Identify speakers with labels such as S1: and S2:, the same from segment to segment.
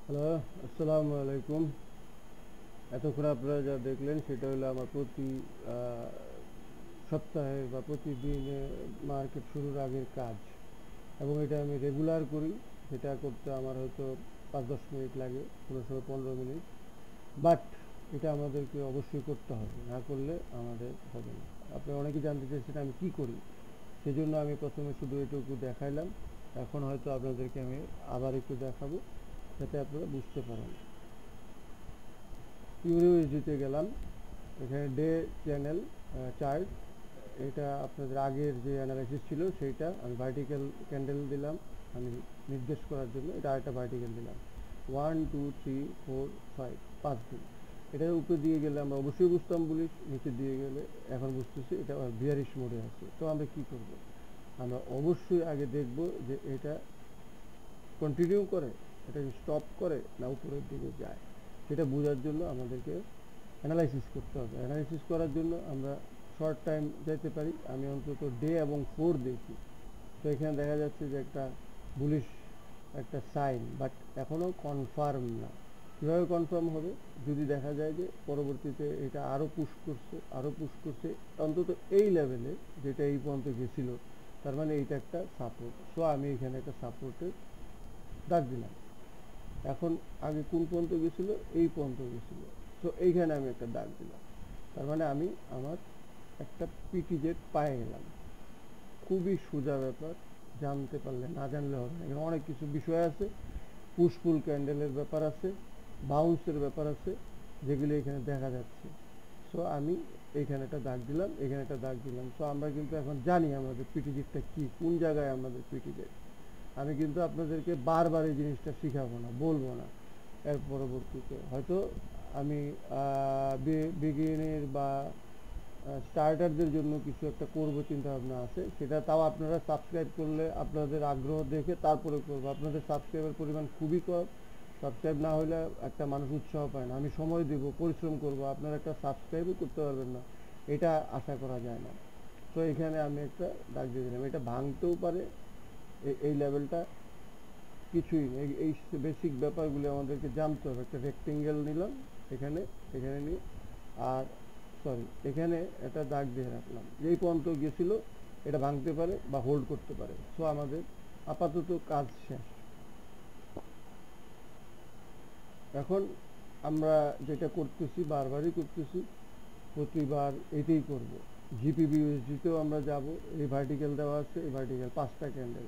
S1: Hello, আসসালামু আলাইকুম। এতক্ষণ আপনারা যা দেখলেন সেটা হলো আমার প্রতি সপ্তাহে বা প্রতিদিনে মার্কেট শুরুর আগের কাজ, এবং এটা আমি রেগুলার করি। সেটা করতে আমার হয়তো 5-10 মিনিট লাগে, কোনো সময় 15 মিনিট। বাট এটা আমাদেরকে অবশ্যই করতে হবে, না করলে আমাদের হবে না। আপনি অনেকেই জানতে চাইছেন আমি কি করি, সেজন্য আমি প্রথমে শুধু এটুকু দেখাইলাম। এখন হয়তো আপনাদেরকে আমি আবার একটু দেখাবো, যাতে আপনারা বুঝতে পারেন। ইউনিভার্সিটিতে গেলাম, এখানে ডে চ্যানেল চার্ট, এটা আপনাদের আগের যে অ্যানালাইসিস ছিল সেইটা আমি ভার্টিক্যাল ক্যান্ডেল দিলাম, আমি নির্দেশ করার জন্য এটা আরেকটা ভার্টিক্যাল দিলাম। 1 2 3 4 5, 5 দিন। এটার উপরে দিয়ে গেলে আমরা অবশ্যই বুঝতাম বুলিশ, নিচে দিয়ে গেলে এখন বুঝতেছি এটা বিয়ারিশ মোডে আছে। তো আমরা কি করব? আমরা অবশ্যই আগে দেখব যে এটা কন্টিনিউ করে, এটা স্টপ করে না উপরের দিকে যায়। সেটা বোঝার জন্য আমাদেরকে অ্যানালাইসিস করতে হবে। অ্যানালাইসিস করার জন্য আমরা শর্ট টাইম যেতে পারি। আমি অন্তত ডে এবং 4 দেখি। তো এখানে দেখা যাচ্ছে যে একটা বুলিশ একটা সাইন, বাট এখনও কনফার্ম না। কীভাবে কনফার্ম হবে? যদি দেখা যায় যে পরবর্তীতে এটা আরও পুশ করছে, অন্তত এই লেভেলে, যেটা এই পর্যন্ত গেছিল, তার মানে এইটা একটা সাপোর্ট। সো আমি এখানে একটা সাপোর্টের দাগ দিলাম। এখন আগে কোন পর্যন্ত গেছিল? এই পর্যন্ত গেছিল। সো এইখানে আমি একটা দাগ দিলাম। তার মানে আমি আমার একটা পিটিজেড পায়ে গেলাম। খুবই সোজা ব্যাপার, জানতে পারলে, না জানলে হবে না। এখানে অনেক কিছু বিষয় আছে, পুশপুল ক্যান্ডেলের ব্যাপার আছে, বাউন্সের ব্যাপার আছে, যেগুলি এখানে দেখা যাচ্ছে। সো আমি এইখানে একটা দাগ দিলাম, এখানে একটা দাগ দিলাম। সো আমরা কিন্তু এখন জানি আমাদের পিটিজেডটা কি, কোন জায়গায় আমাদের পিটিজেড। আমি কিন্তু আপনাদেরকে বারবার এই জিনিসটা শিখাবো না, বলবো না। এর পরবর্তীতে হয়তো আমি বিগিনের বা স্টার্টারদের জন্য কিছু একটা করবো, চিন্তা ভাবনা আছে। সেটা তাও আপনারা সাবস্ক্রাইব করলে, আপনাদের আগ্রহ দেখে তারপরে করবো। আপনাদের সাবস্ক্রাইবের পরিমাণ খুবই কম। সাবস্ক্রাইব না হলে একটা মানুষ উৎসাহ পায় না। আমি সময় দেব, পরিশ্রম করব, আপনারা একটা সাবস্ক্রাইবও করতে পারবেন না, এটা আশা করা যায় না। তো এখানে আমি একটা দাগ দিয়ে দিলাম। এটা ভাঙতেও পারে, এই লেভেলটা কিছুই নেই। এই বেসিক ব্যাপারগুলো আমাদেরকে জানতে হবে। একটা রেক্টেঙ্গেল নিলাম এখানে, এখানে নিয়ে, আর সরি, এখানে একটা দাগ দিয়ে রাখলাম। যেই পর্যন্ত গেছিল এটা ভাঙতে পারে বা হোল্ড করতে পারে। সো আমাদের আপাতত কাজ শেষ। এখন আমরা যেটা করতেছি, বারবারই করতেছি, প্রতিবার এটাই করব। জিপিবি ইউএসডিতেও আমরা যাব। এই ভার্টিক্যাল দেওয়া আছে, এই ভার্টিক্যাল 5টা ক্যান্ডেল।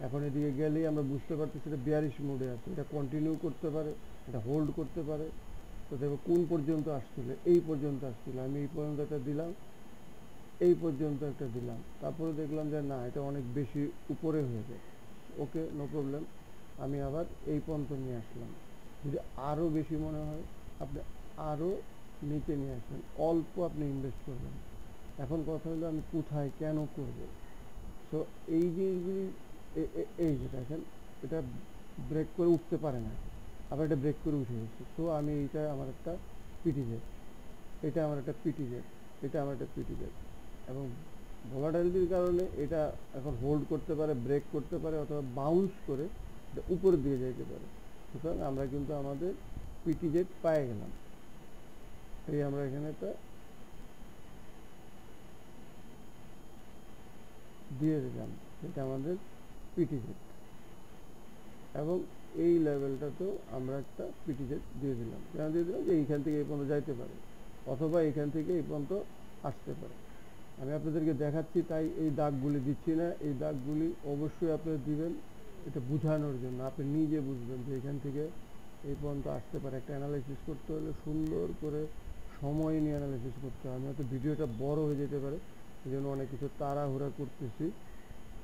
S1: এখন এদিকে গেলেই আমরা বুঝতে পারতেছি এটা বিয়ারিশ মোডে আছে। এটা কন্টিনিউ করতে পারে, এটা হোল্ড করতে পারে। তো দেখো কোন পর্যন্ত আসছিল, এই পর্যন্ত আসছিল। আমি এই পর্যন্ত একটা দিলাম, এই পর্যন্ত একটা দিলাম, তারপরে দেখলাম যে না, এটা অনেক বেশি উপরে হয়ে যায়। ওকে, নো প্রবলেম। আমি আবার এই পর্যন্ত নিয়ে আসলাম। যদি আরও বেশি মনে হয়, আপনি আরও নিচে নিয়ে আসবেন, অল্প আপনি ইনভেস্ট করবেন। এখন কথা হলো আমি কোথায় কেন করব। সো এই জিনিসগুলি, এই যে দেখেন, এটা ব্রেক করে উঠতে পারে না, আবার এটা ব্রেক করে উঠে গেছে। সো আমি এইটা আমার একটা পিটিজেড, এটা আমার একটা পিটিজেড, এটা আমার একটা পিটিজেড, এবং ভোলাটাইলিটির কারণে এটা এখন হোল্ড করতে পারে, ব্রেক করতে পারে, অথবা বাউন্স করে এটা উপরের দিকে যেতে পারে। সুতরাং আমরা কিন্তু আমাদের পিটিজেড পেয়ে গেলাম। এই আমরা এখানে একটা দিয়ে দিলাম, এটা আমাদের পিটিজেড। এবং এই লেভেলটাতেও আমরা একটা পিটিজেড দিয়ে দিলাম। কেন দিয়ে দিলাম? যে এইখান থেকে এই পর্যন্ত যাইতে পারে, অথবা এইখান থেকে এই পর্যন্ত আসতে পারে। আমি আপনাদেরকে দেখাচ্ছি, তাই এই দাগগুলি দিচ্ছি না। এই দাগগুলি অবশ্যই আপনারা দিবেন, এটা বোঝানোর জন্য। আপনি নিজে বুঝবেন যে এখান থেকে এই পর্যন্ত আসতে পারে। একটা অ্যানালাইসিস করতে হলে সুন্দর করে সময় নিয়ে অ্যানালাইসিস করতে হয়। আমি হয়তো ভিডিওটা বড় হয়ে যেতে পারে, এই জন্য অনেক কিছু তাড়াহুড়া করতেছি,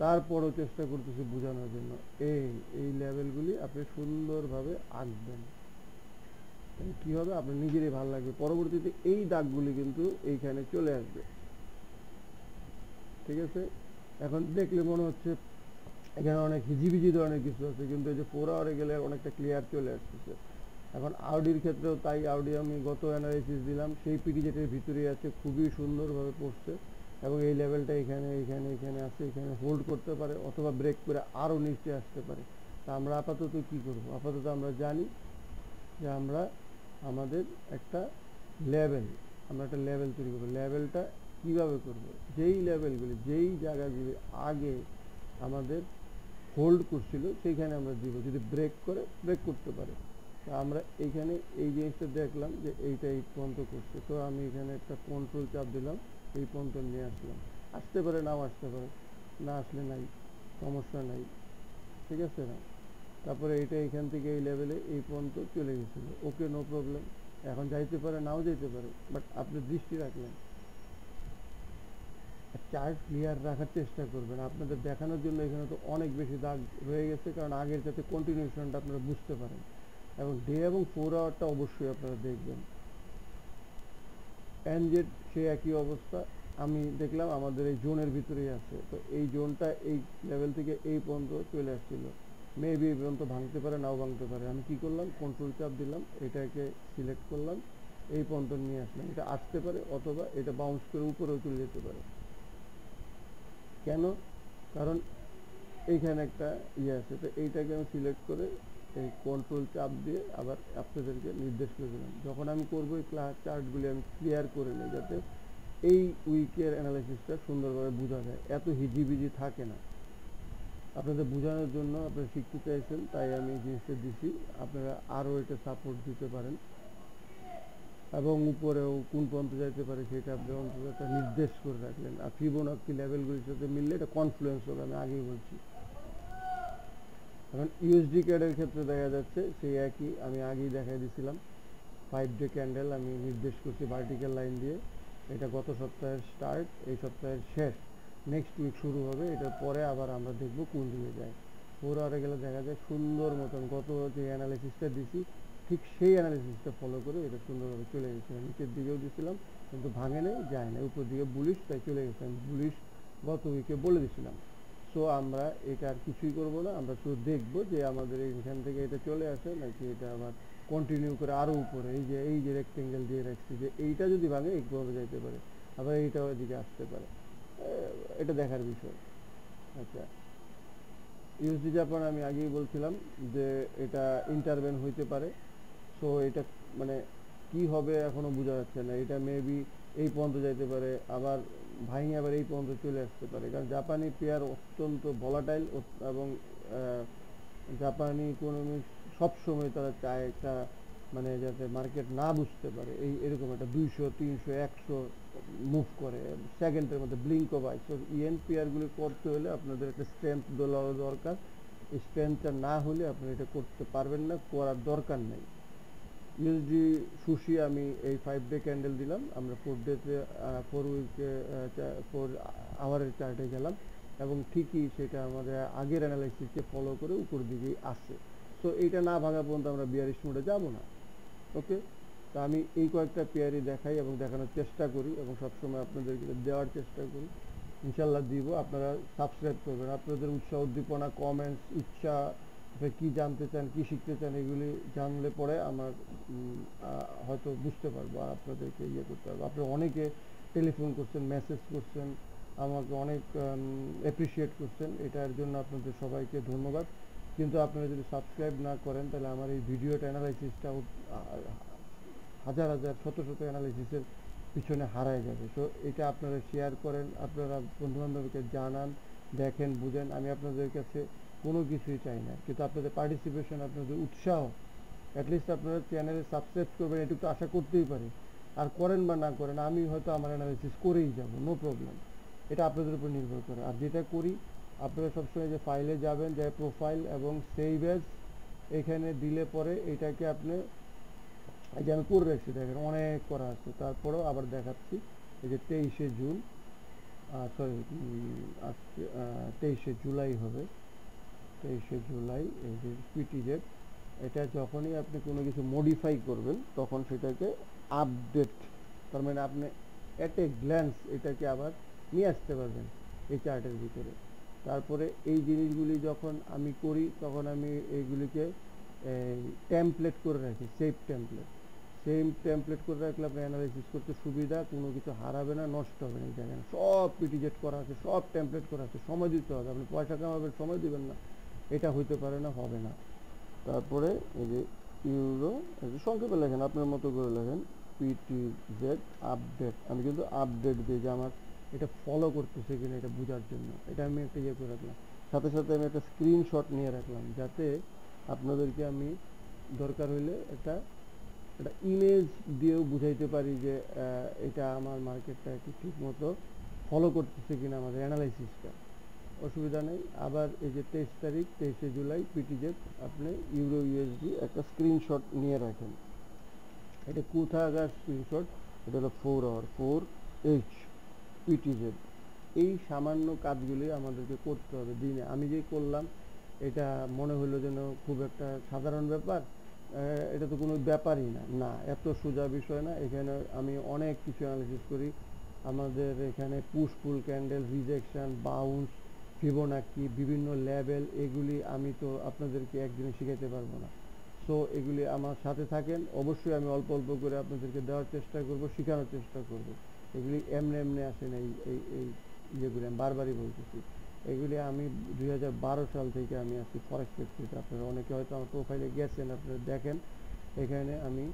S1: তারপরও চেষ্টা করতেছি বোঝানোর জন্য। এই এই লেভেলগুলি আপনি সুন্দরভাবে আঁকবেন, তাহলে কী হবে, আপনার নিজেরই ভালো লাগবে। পরবর্তীতে এই দাগগুলি কিন্তু এইখানে চলে আসবে। ঠিক আছে? এখন দেখলে মনে হচ্ছে এখানে অনেক হিজিবিজি ধরনের কিছু আছে, কিন্তু এই যে 4 আওয়ারে গেলে অনেকটা ক্লিয়ার চলে আসতেছে। এখন আউডির ক্ষেত্রেও তাই। আউডি আমি গত অ্যানালাইসিস দিলাম, সেই পিটিজেটের ভিতরেই আছে, খুবই সুন্দরভাবে পড়ছে, এবং এই লেভেলটা এখানে এখানে এখানে আছে, এখানে হোল্ড করতে পারে, অথবা ব্রেক করে আরও নিচে আসতে পারে। তা আমরা আপাতত কি করব? আপাতত আমরা জানি যে আমরা আমাদের একটা লেভেল তৈরি করবো। লেভেলটা কীভাবে করব? যেই লেভেলগুলি, যেই জায়গাগুলি আগে আমাদের হোল্ড করছিল সেইখানে আমরা দিব। যদি ব্রেক করে, ব্রেক করতে পারে। তো আমরা এইখানে এই জিনিসটা দেখলাম যে এইটা এই পর্যন্ত করছে, তো আমি এখানে একটা কন্ট্রোল চাপ দিলাম, এই পর্যন্ত নিয়ে আসলাম। আসতে পারে, নাও আসতে পারে, না আসলে নাই, সমস্যা নাই, ঠিক আছে না? তারপরে এইটা এখান থেকে এই লেভেলে এই পর্যন্ত চলে গেছিল, ওকে, নো প্রবলেম। এখন যাইতে পারে, নাও যেতে পারে, বাট আপনি দৃষ্টি রাখলেন। চার্ট ক্লিয়ার রাখার চেষ্টা করবেন। আপনাদের দেখানোর জন্য এখানে তো অনেক বেশি দাগ রয়ে গেছে, কারণ আগের যাতে কন্টিনিউশনটা আপনারা বুঝতে পারেন। এবং ডে এবং 4 আওয়ারটা অবশ্যই আপনারা দেখবেন। এনজেড সে একই অবস্থা। আমি দেখলাম আমাদের এই জোনের ভিতরেই আছে, তো এই জোনটা এই লেভেল থেকে এই পর্যন্ত চলে আসছিল। মেবি এই পর্যন্ত ভাঙতে পারে, নাও ভাঙতে পারে। আমি কি করলাম, কন্ট্রোল চাপ দিলাম, এটাকে সিলেক্ট করলাম, এই পর্যন্ত নিয়ে আসলাম। এটা আসতে পারে, অথবা এটা বাউন্স করে উপরেও চলে যেতে পারে। কেন? কারণ এইখানে একটা ইয়ে আছে, তো এইটাকে আমি সিলেক্ট করে এই কন্ট্রোল চাপ দিয়ে আবার আপনাদেরকে নির্দেশ করে দিলাম। যখন আমি করবো এই চার্টগুলি আমি ক্লিয়ার করে নিই, যাতে এই উইকের অ্যানালাইসিসটা সুন্দরভাবে বোঝা যায়, এত হিজিবিজি থাকে না। আপনাদের বোঝানোর জন্য আপনারা শিখতে চাইছেন, তাই আমি এই জিনিসটা দিছি। আপনারা আরও এটা সাপোর্ট দিতে পারেন, এবং উপরেও কোন পর্যন্ত যাইতে পারে সেটা আপনি অন্তত একটা নির্দেশ করে রাখলেন। আর ফিবোনাক্সি লেভেলগুলির সাথে মিললে এটা কনফ্লুয়েন্স হবে, আমি আগেই বলছি। এখন ইউএসডি ক্যাডের ক্ষেত্রে দেখা যাচ্ছে সেই একই, আমি আগেই দেখাই দিয়েছিলাম। 5 ডে ক্যান্ডেল আমি নির্দেশ করছি ভার্টিক্যাল লাইন দিয়ে। এটা গত সপ্তাহের স্টার্ট, এই সপ্তাহের শেষ, নেক্সট উইক শুরু হবে। এটার পরে আবার আমরা দেখব কোন দিকে যায়। 4 আওয়ারে গেলে দেখা যায় সুন্দর মতন গত যে অ্যানালিসিসটা দিছি ঠিক সেই অ্যানালিসিসটা ফলো করে এটা সুন্দরভাবে চলে গেছে। নিচের দিকেও দিয়েছিলাম, কিন্তু ভাঙে নেই, যায় না, উপর দিকে বুলিশ, তাই চলে গেছে। আমি বুলিশ গত উইকে বলে দিয়েছিলাম। সো আমরা এটা আর কিছুই করবো না, আমরা শুধু দেখবো যে আমাদের এইখান থেকে এটা চলে আসে নাকি এটা আবার কন্টিনিউ করে আরও উপরে, এই যে রেক্টেঙ্গেল দিয়ে রাখছি, যে এইটা যদি ভাঙে এইভাবে যাইতে পারে, আবার এইটাও এদিকে আসতে পারে, এটা দেখার বিষয়। আচ্ছা, ইউএসডি জাপান আমি আগেই বলছিলাম যে এটা ইন্টারভেন হইতে পারে। সো এটা মানে কি হবে এখনো বোঝা যাচ্ছে না। এটা মেবি এই পর্যন্ত যাইতে পারে, আবার ভাঙে আবার এই পর্যন্ত চলে আসতে পারে, কারণ জাপানি পেয়ার অত্যন্ত ভলাটাইল, এবং জাপানি ইকোনমি সবসময় তারা চায় একটা মানে যাতে মার্কেট না বুঝতে পারে, এরকম একটা 200, 300, 100 মুভ করে সেকেন্ডের মধ্যে, ব্লিঙ্ক অফ আই। সো ইএন পেয়ারগুলি করতে হলে আপনাদের একটা স্ট্রেংথ দরকার। এই স্ট্রেংথটা না হলে আপনি এটা করতে পারবেন না, করার দরকার নেই। ইউএসডি সুশি আমি এই 5 ডে ক্যান্ডেল দিলাম। আমরা 4 ডেতে 4 উইকে 4 আওয়ারের চার্টে গেলাম, এবং ঠিকই সেটা আমাদের আগের অ্যানালাইসিসকে ফলো করে উপর দিকেই আসে। সো এইটা না ভাঙা পর্যন্ত আমরা বিয়ারিশ মোডে যাব না। ওকে, তো আমি এই কয়েকটা পেয়ারই দেখাই এবং দেখানোর চেষ্টা করি, এবং সবসময় আপনাদেরকে দেওয়ার চেষ্টা করি। ইনশাল্লাহ দিব। আপনারা সাবস্ক্রাইব করবেন। আপনাদের উৎসাহ, উদ্দীপনা, কমেন্টস, ইচ্ছা, কি জানতে চান, কি শিখতে চান, এগুলি জানলে পরে আমার হয়তো বুঝতে পারবো, আর আপনাদেরকে ইয়ে করতে পারবো। আপনারা অনেকে টেলিফোন করছেন, মেসেজ করছেন, আমাকে অনেক অ্যাপ্রিসিয়েট করছেন, এটার জন্য আপনাদের সবাইকে ধন্যবাদ। কিন্তু আপনারা যদি সাবস্ক্রাইব না করেন, তাহলে আমার এই ভিডিওটা অ্যানালাইসিসটা হাজার হাজার শত শত অ্যানালাইসিসের পিছনে হারায় যাবে। তো এটা আপনারা শেয়ার করেন, আপনারা বন্ধুবান্ধবকে জানান, দেখেন, বুঝেন। আমি আপনাদের কাছে কোনো কিছুই চাই না, কিন্তু আপনাদের পার্টিসিপেশন, আপনাদের উৎসাহ, অ্যাটলিস্ট আপনারা চ্যানেলে সাবস্ক্রাইব করবেন, এটুকু তো আশা করতেই পারি। আর করেন বা না করেন, আমি হয়তো আমার অ্যানালাইসিস করেই যাব, নো প্রবলেম। এটা আপনাদের উপর নির্ভর করে। আর যেটা করি, আপনারা সবসময় যে ফাইলে যাবেন, যে প্রোফাইল এবং সেভ অ্যাজ, এখানে দিলে পরে এটাকে আপনি, এই যে আমি করে রাখছি, দেখেন অনেক করা আছে, তারপরেও আবার দেখাচ্ছি। এই যে 23শে জুন, সরি আজকে 23শে জুলাই হবে, 23শে জুলাই, এই যে পিটিজেড, এটা যখনই আপনি কোনো কিছু মডিফাই করবেন তখন সেটাকে আপডেট, তার মানে আপনি অ্যাট এ গ্ল্যান্স এটাকে আবার নিয়ে আসতে পারবেন এই চার্টের ভিতরে। তারপরে এই জিনিসগুলি যখন আমি করি, তখন আমি এইগুলিকে টেমপ্লেট করে রাখি, সেভ টেমপ্লেট। সেম টেমপ্লেট করে রাখলে আপনি অ্যানালাইসিস করতে সুবিধা, কোনো কিছু হারাবে না, নষ্ট হবে না। এই জায়গায় সব পিটিজেট করা আছে, সব টেমপ্লেট করা আছে। সময় দিতে হবে, আপনি পয়সা কামাবেন, সময় দিবেন না, এটা হইতে পারে না, হবে না। তারপরে এই যে ইউরো সংক্ষেপে লেখেন, আপনার মতো করে লেখেন পিটিজেড আপডেট। আমি কিন্তু আপডেট দিই যে আমার এটা ফলো করতেছে কিনা এটা বোঝার জন্য। এটা আমি একটা ইয়ে করে রাখলাম, সাথে সাথে আমি একটা স্ক্রিনশট নিয়ে রাখলাম যাতে আপনাদেরকে আমি দরকার হইলে একটা একটা ইমেজ দিয়েও বুঝাইতে পারি যে এটা আমার মার্কেটটা কি ঠিক মতো ফলো করতেছে কিনা আমাদের অ্যানালাইসিসটা। অসুবিধা নেই। আবার এই যে 23 তারিখ 23শে জুলাই পিটিজেড আপনি ইউরো ইউএসডি একটা স্ক্রিনশট নিয়ে রাখেন। এটা কোথাকার স্ক্রিনশট? এটা হলো 4 পিটিজেড। এই সামান্য কাজগুলি আমাদেরকে করতে হবে দিনে। আমি যে করলাম এটা মনে হলো যেন খুব একটা সাধারণ ব্যাপার, এটা তো কোনো ব্যাপারই না। না, এত সোজা বিষয় না। এখানে আমি অনেক কিছু অ্যানালিসিস করি। আমাদের এখানে পুশ পুল ক্যান্ডেল, রিজেকশন, বাউন্স, ফিবোনাকি, বিভিন্ন লেভেল, এগুলি আমি তো আপনাদেরকে একদিনে শিখাইতে পারবো না। সো এগুলি আমার সাথে থাকেন, অবশ্যই আমি অল্প অল্প করে আপনাদেরকে দেওয়ার চেষ্টা করব, শেখানোর চেষ্টা করব। এগুলি এমনি এমনি আসে না। এই ইয়েগুলি আমি বারবারই বলতেছি। এগুলি আমি 2012 সাল থেকে আমি আছি ফরেক্স ফ্যাক্টরিতে। আপনারা অনেকে হয়তো আমার প্রোফাইলে গেছেন, আপনারা দেখেন এখানে আমি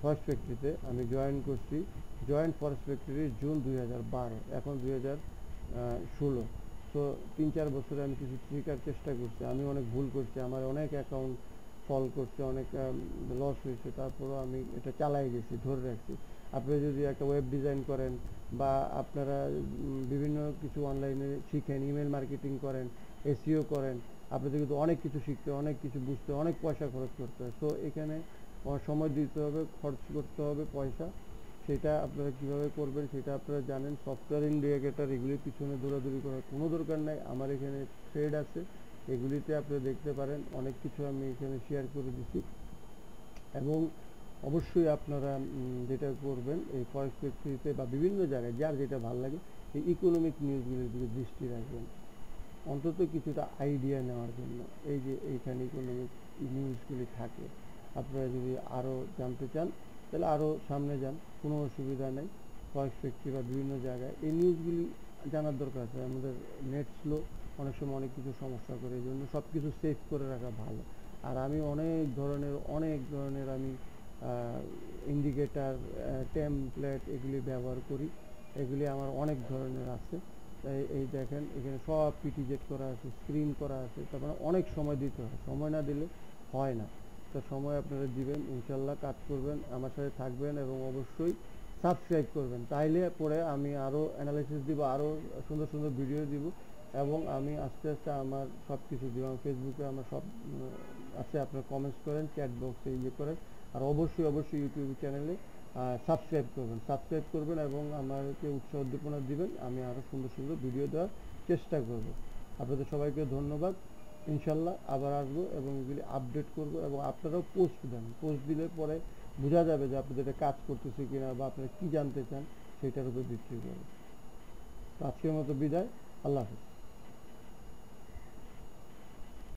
S1: ফরেক্স ফ্যাক্টরিতে আমি জয়েন করছি। জয়েন্ট ফরেক্স ফ্যাক্টরি জুন 2012, এখন 2016। তো 3-4 বছরে আমি কিছু শেখার চেষ্টা করছি। আমি অনেক ভুল করছি, আমার অনেক অ্যাকাউন্ট ফল করছে, অনেক লস হয়েছে, তারপরও আমি এটা চালাই গেছি, ধরে রাখছি। আপনি যদি একটা ওয়েব ডিজাইন করেন বা আপনারা বিভিন্ন কিছু অনলাইনে শিখেন, ইমেল মার্কেটিং করেন, এসইও করেন, আপনাদের কিন্তু অনেক কিছু শিখতে, অনেক কিছু বুঝতে, অনেক পয়সা খরচ করতে হয়। সো এখানে সময় দিতে হবে, খরচ করতে হবে পয়সা। সেটা আপনারা কিভাবে করবেন সেটা আপনারা জানেন। সফটওয়্যার ইন্ডিকেটর এগুলির পিছনে দৌড়াদৌড়ি করার কোনো দরকার নাই। আমার এখানে থ্রেড আছে, এগুলিতে আপনারা দেখতে পারেন, অনেক কিছু আমি এখানে শেয়ার করে দিচ্ছি। এবং অবশ্যই আপনারা যেটা করবেন এই ফরেক্স ফ্যাক্টরিতে বা বিভিন্ন জায়গায় যার যেটা ভালো লাগে এই ইকোনমিক নিউজগুলির দিকে দৃষ্টি রাখবেন, অন্তত কিছুটা আইডিয়া নেওয়ার জন্য। এই যে এইখানে ইকোনমিক নিউজগুলি থাকে, আপনারা যদি আরও জানতে চান তাহলে আরও সামনে যান, কোনো অসুবিধা নেই। ফরেক্স ফ্যাক্টরি বা বিভিন্ন জায়গায় এই নিউজগুলি জানার দরকার আছে। আমাদের নেট স্লো, অনেক সময় অনেক কিছু সমস্যা করে, এই জন্য সব কিছু সেভ করে রাখা ভালো। আর আমি অনেক ধরনের আমি ইন্ডিকেটার, টেমপ্লেট এগুলি ব্যবহার করি। এগুলি আমার অনেক ধরনের আছে। এই দেখেন এখানে সব পিটিজেড করা আছে, স্ক্রিন করা আছে। তার মানে অনেক সময় দিতে হয়, সময় না দিলে হয় না। তো সময় আপনারা দিবেন, ইনশাল্লাহ কাজ করবেন, আমার সাথে থাকবেন এবং অবশ্যই সাবস্ক্রাইব করবেন। তাইলে পরে আমি আরও অ্যানালাইসিস দিব, আরও সুন্দর সুন্দর ভিডিও দিব এবং আমি আস্তে আস্তে আমার সব কিছু দিব। আমার ফেসবুকে আমার সব আছে, আপনারা কমেন্টস করেন, চ্যাট বক্সে ইয়ে করেন। আর অবশ্যই ইউটিউব চ্যানেলে সাবস্ক্রাইব করবেন এবং আমাকে উৎসাহ উদ্দীপনা দিবেন। আমি আরও সুন্দর সুন্দর ভিডিও দেওয়ার চেষ্টা করব। আপনাদের সবাইকে ধন্যবাদ। ইনশাল্লাহ আবার আসবো এবং এগুলি আপডেট করব এবং আপনারাও পোস্ট দেন। পোস্ট দিলে পরে বোঝা যাবে যে আপনাদের এটা কাজ করতেছে কিনা বা আপনারা কী জানতে চান সেটার উপর ভিত্তি করে। তো আজকের মতো বিদায়, আল্লাহ হাফেজ।